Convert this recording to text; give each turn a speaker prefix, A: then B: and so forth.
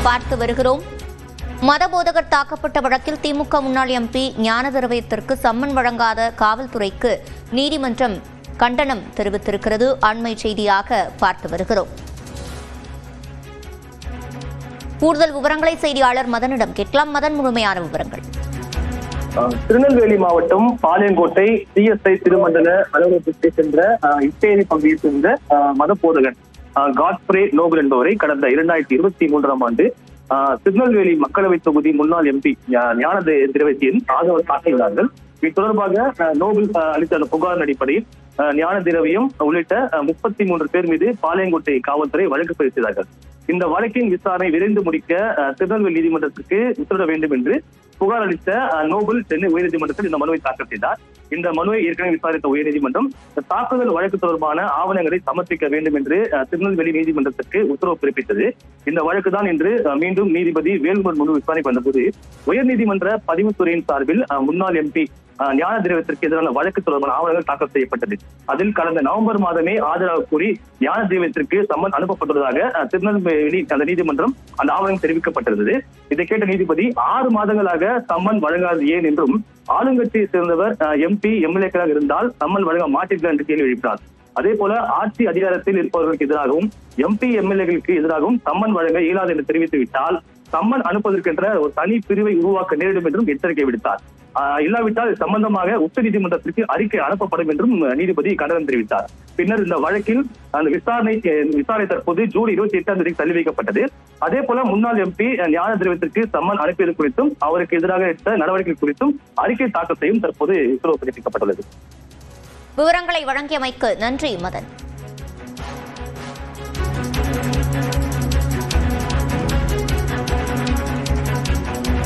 A: பார்த்து வருகிறோம். மதபோதகர் தாக்கப்பட்ட வழக்கில் திமுக முன்னாள் எம்பி ஞான திரவியத்திற்கு சம்மன் வழங்காத காவல்துறைக்கு நீதிமன்றம் கண்டனம் தெரிவித்திருக்கிறது. அண்மை செய்தியாக பார்த்து வருகிறோம். கூடுதல் விவரங்களை செய்தியாளர் மதனிடம் கேட்கலாம். மதன், முழுமையான விவரங்கள்.
B: திருநெல்வேலி மாவட்டம் பாளையங்கோட்டை சிஎஸ்ஐ திருமண்டல அலுவலகத்திற்கு சென்ற இட்டேரி பகுதியை சேர்ந்த மதபோதகன் காட்ஃப்ரே நோபல் என்பவரை கடந்த 2023ஆம் ஆண்டு திருநெல்வேலி மக்களவை தொகுதி முன்னாள் எம்பி ஞான திரவியத்தின் ஆதரவு தாக்கினார்கள். இது தொடர்பாக நோபல் அளித்த புகார் அடிப்படையில் ஞான திரவியம் உள்ளிட்ட 33 பேர் மீது பாளையங்கோட்டை காவல்துறை வழக்கு பதிவு செய்தார்கள். இந்த வழக்கின் விசாரணை விரைந்து முடிக்க திருநெல்வேலி நீதிமன்றத்திற்கு உத்தரவிட வேண்டும் என்று புகார் அளித்த நோபல் சென்னை உயர்நீதிமன்றத்தில் இந்த மனுவை தாக்கல் செய்தார். இந்த மனுவை ஏற்கனவே விசாரித்த உயர்நீதிமன்றம் தாக்குதல் வழக்கு தொடர்பான ஆவணங்களை சமர்ப்பிக்க வேண்டும் என்று திருநெல்வேலி நீதிமன்றத்திற்கு உத்தரவு பிறப்பித்தது. இந்த வழக்குதான் இன்று மீண்டும் நீதிபதி வேல்முருகன் முன்பு விசாரணைக்கு வந்தபோது உயர்நீதிமன்ற பதிவுத்துறையின் சார்பில் முன்னாள் எம்பி ஞான திரவியத்திற்கு எதிரான வழக்கு தொடர்பான ஆவணங்கள் தாக்கல் செய்யப்பட்டது. அதில் கடந்த நவம்பர் மாதமே ஆஜராக கூறி ஞான திரவியத்திற்கு சம்மன் அனுப்பப்பட்டுள்ளதாக திருநெல்வேலி அந்த நீதிமன்றம் அந்த ஆவணம் தெரிவிக்கப்பட்டிருந்தது. இதை கேட்ட நீதிபதி 6 மாதங்களாக சம்மன் வழங்காது ஏன் என்றும் ஆளுங்கட்சியை சேர்ந்தவர் எம்பி எம்எல்ஏக்களாக இருந்தால் சம்மன் வழங்க மாட்டீர்கள் என்று கேள்வி எழுப்பினார். அதே போல ஆட்சி அதிகாரத்தில் இருப்பவர்களுக்கு எதிராகவும் எம்பி எம்எல்ஏகளுக்கு எதிராகவும் சம்மன் வழங்க இயலாது என்று தெரிவித்துவிட்டால் சம்மன் அனுப்புவதற்கென்ற ஒரு தனி பிரிவை உருவாக்க நேரிடும் என்றும் எச்சரிக்கை விடுத்தார். இல்லாவிட்டால் சம்பந்தமாக உச்ச நீதிமன்றத்திற்கு அறிக்கை அனுப்பப்படும் என்றும் நீதிபதி கண்டனம் தெரிவித்தார். பின்னர் இந்த வழக்கில் அந்த விசாரணை தற்போது ஜூன் 28ஆம் தேதி தள்ளி வைக்கப்பட்டது. அதே போல முன்னாள் எம்பி ஞான திரவியத்திற்கு சம்மன் அனுப்பியது குறித்தும் அவருக்கு எதிராக எடுத்த நடவடிக்கை குறித்தும் அறிக்கை தாக்கல் செய்யும் தற்போது உத்தரவு பிறப்பிக்கப்பட்டுள்ளது.
A: விவரங்களை வழங்கியமைக்கு நன்றி மதன்.